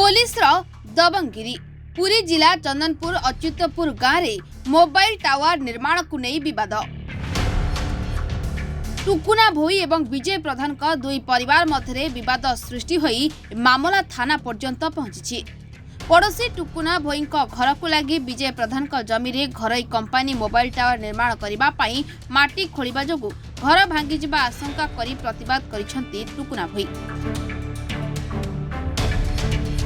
Police दबंगिरी Puri जिला चंदनपुर अच्युतपुर गाँव में मोबाइल टावर निर्माण को नहीं विवाद। टुकुना भोई एवं विजय प्रधान का दुई परिवार मध्य विवाद सृष्टि होई मामला थाना पर्यंत पहुंची। पड़ोशी टुकुना भोई घर को लगी विजय प्रधान जमी रे घरोई कंपानी मोबाइल टावर निर्माण करने पाई माटी खोलिबा जोगु घर भांगी जिबा आशंका करी प्रतिवाद करिसेंती टुकुना भोई।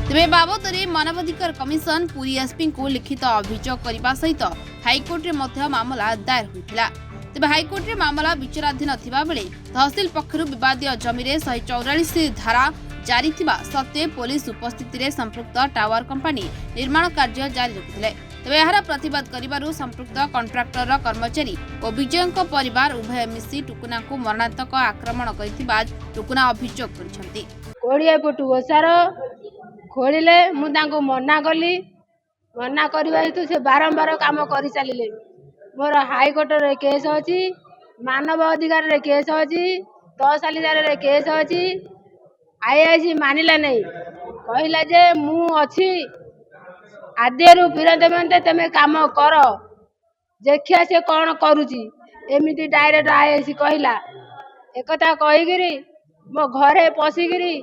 तेरे बाबद मानवाधिकार कमिशन पुरी एसपी को लिखित अभियोग करने सहित हाइकोर्ट में मामला दायर होता। तेज हाइकोर्ट में मामला विचाराधीन थिबा बेले तहसिल पक्षरु विवादीय जमी रे 144 धारा जारी थिबा सत्वे पुलिस उपस्थिति रे संपृक्त टावर कंपानी निर्माण कार्य जारी रखिथिले। तेज यार प्रतिवाद करिबारु संपृक्त कॉन्ट्रैक्टर कर्मचारी और विजय परिवार उभय मिसी टुकुना को मरणात्मक आक्रमण करथिबा टुकुना अभियोग करिसेंती। कोड़िया पुटु ओसार खोलिले मु तांको मना कली मना करबा हेतु से बारंबार काम करि चलिले। मोर हाईकोर्ट रे केस अछि, मानव अधिकार रे केस अछि, तहसीलदार रे केस अछि। आईआईसी मानिला नहीं, कहला जे मु अछि आदेरु फिरंते तमे काम कर देखिया से कोन करूची। एमिति डायरेक्ट आईआईसी कहला एकता कहिगिरी मो घरे पसिगिरी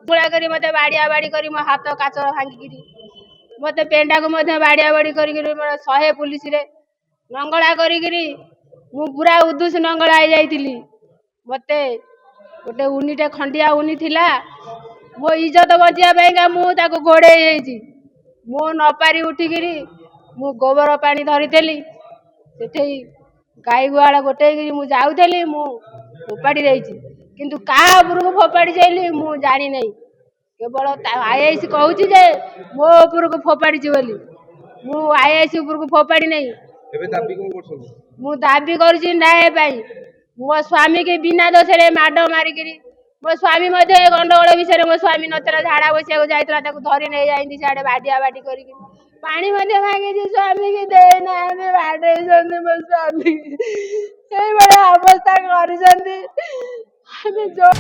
गुला करी मते बाड़िया बाड़ी करी मो हाथ काच भांगिगिरी मते पेंडा को मते बाड़िया बाड़ी करिगिरी मोर 100 पुलिस रे नंगळा करिगिरी मु पूरा उद्दुस नंगळा आई जाईतिली। मते गोटे उनीटे खंडिया उनी थिला मो इज्जत बचिया बेगा मु ताको घोड़े हेजी मो न पारी उठिगिरी मु गोबर पानी धरितेली सेठे गाई गुआला गोटे गिरी मु जाउतेली मु फोपाड़ी रहिची किंतु का उपरको फोपाड़ी जाइली मु जानी नहीं। केवल आईआईसी कहूची जे मो उपरको फोपाड़ी बोली मु आईआईसी उपरको फोपाड़ी नहीं। एबे दाबी कोन करछो मु दाबी करछि न्याय पाई मो स्वामी के बिना दोषरे माड मारिगिरी मो स्वामी मध्ये गंडगोल विषय मो स्वामी नतरा झाड़ा बसिया को जाइतला ताको धरि नै जाइंदी साडे बाडिया बाडी करिगी पानी मध्ये भागे जे स्वामी के दे ना हमें बाडे जंदे मो स्वामी ए बड़ा अवस्था करिसंदी हमें जो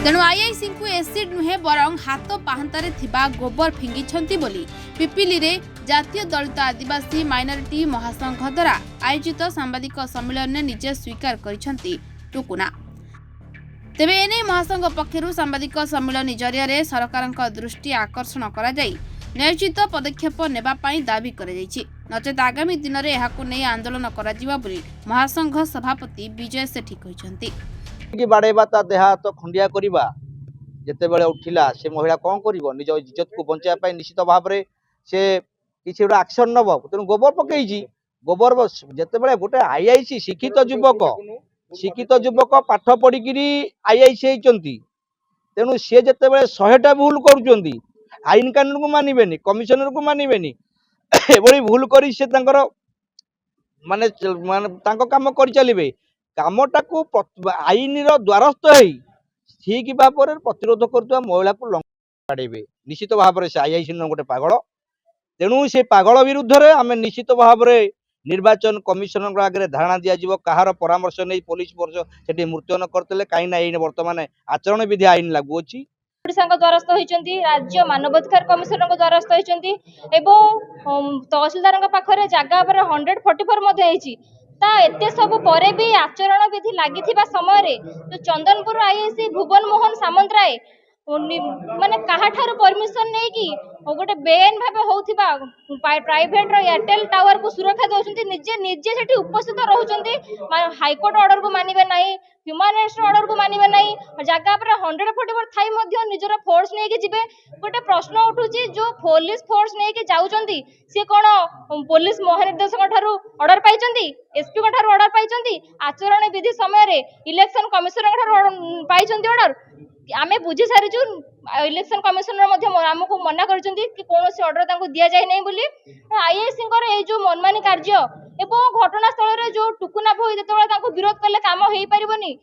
तेणु आईआईसी को एसिड नुहे बरं हाथ पाहांतारे थिबा गोबर फिंगिछंती बोली पिपिली रे जातीय दलित आदिवासी माइनॉरिटी महासंघ द्वारा आयोजित सांबादिक सम्मेलन में निजे स्वीकार करिसंती टुकुना। तेबे एने महासंघ पक्षरु सांबादिक सम्मेलन जरिया सरकार दृष्टि आकर्षण करा जाई न्यायोचित पदक्षेप नेबा पाई दाबी करा जायछि। नचेत आगामी दिन में एहाकु नै आंदोलन करा जिबा बोली महासंघ सभापति विजय सेठी कहिसंती। कि बाड़ेबा ता देहा तो खंडिया करिबा जेते बेले उठिला से महिला कोन करिवो निज इज्जत को बंचाय पाई निश्चित भाव रे से किछि उडा एक्शन नबो तेनु गोबर पकेइजी गोबर जेते बेले गोटे आईआईसी शिक्षित युवक पाठ पढिकिरी आईआईसी हेचंती तेनु से जेते बेले 100टा भूल करूचंती आईन कानून को मानिबेनी कमिशनर को मानिबेनी एबोली भूल करी से तांकर माने तांको काम करि चलिबे कामटा को आईन द्वारस्थ है ठीक भाव में प्रतिरोध कर महिला को लड़े निश्चित भाव में से आईआईसी गोटे पागल तेणु से पागल विरुद्ध रे आम निश्चित भाव में निर्वाचन कमिशनर आगे धारणा दिज्व कहार परामर्श नहीं पुलिस से मुतयन करते कहीं बर्तमान आचरण विधि आईन लागू अच्छी द्वारस्थ होती राज्य मानवाधिकार कमिशनर द्वारस्थ होती तहसीलदार पाखे जगह 144 एते सब परे भी आचरण विधि लगी समय तो चंदनपुर आईआईसी भुवन मोहन सामंतराय माने कहाठार परमिशन नहीं कि गोटे बेआईन भाव होउथिबा प्राइवेट एयरटेल टावर को सुरक्षा दउछंती निजे निजे सेठी उपस्थित रहउछंती हाईकोर्ट ऑर्डर को मानिबे नाही ह्यूमन राइट्स ऑर्डर को मानिबे नाही जगह पर 144 थाई मध्ये निजर फोर्स नहीं कि जिबे गोटे प्रश्न उठुची जो पुलिस फोर्स नहीं कि जाउछंती से कोन पुलिस महानिर्देशक ठारू ऑर्डर पाइछंती एसपी को ठारू ऑर्डर पाइछंती आचरण विधि समय रे इलेक्शन कमिशनर ठारू पाइछंती ऑर्डर आमे बुझी सारिछु इलेक्शन कमिशनर आमको मना करछंती कि कोनोसी ऑर्डर तांको दिया जाय नै बोली आईआईसी ए जो मनमानी कार्य एवं घटनास्थल रे जो टुकुना भोई जेतेबेले तांको विरोध करले काम हेई परिबनी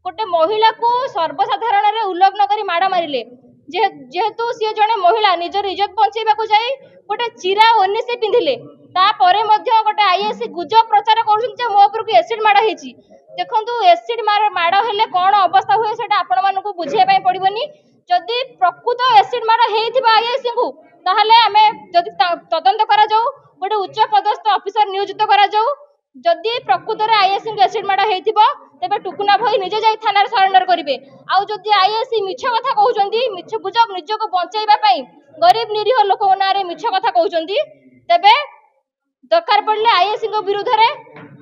गोटे महिला को सर्वसाधारण रे उल्लंघन करी माडा मारिले जेहेतु सी जने महिला निजर इज्जत बंचेबा को जाई गोटे चिरा ओनी से पिंधिले तापरे मध्य गोटे आईआईसी गुजब प्रचार करछन जे मो ऊपर को एसिड माडा हेची देखंतु एसिड माड हेले कोन अवस्था हुए सेटा आपण मानको बुझिया पई पड़िबनी जदि प्रकृत एसिड माड़ होइथिबा आईआईसी को ताहले आमे जदि तदंत करा जाऊ गोटे उच्च पदस्थ ऑफिसर नियोजित करा जाऊ जदि प्रकृत रे आईआईसी को एसिड माड़ होइथिबा तेबे टुकुना भई निजे जाई थाना रे सरेंडर करिवे आउ जदि आईआईसी मिछ कथा कहउचंदी मिछ गुजब निज को बचाइबा पई गरीब निरीह लोक नारे मिछ कथा कहउचंदी तेबे दरकार पड़ले आईआईसी को विरुद्ध रे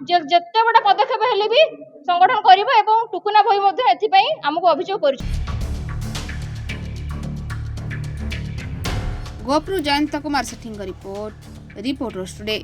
जत्ते बड़ा पदक्षेप हेले भी संगठन करिवो एवं टुकुना भई मध्ये एथि पई हमको अभियोग करू। गोपरू जयंत कुमार सेठीଙ୍କ रिपोर्ट रिपोर्टर्स टुडे।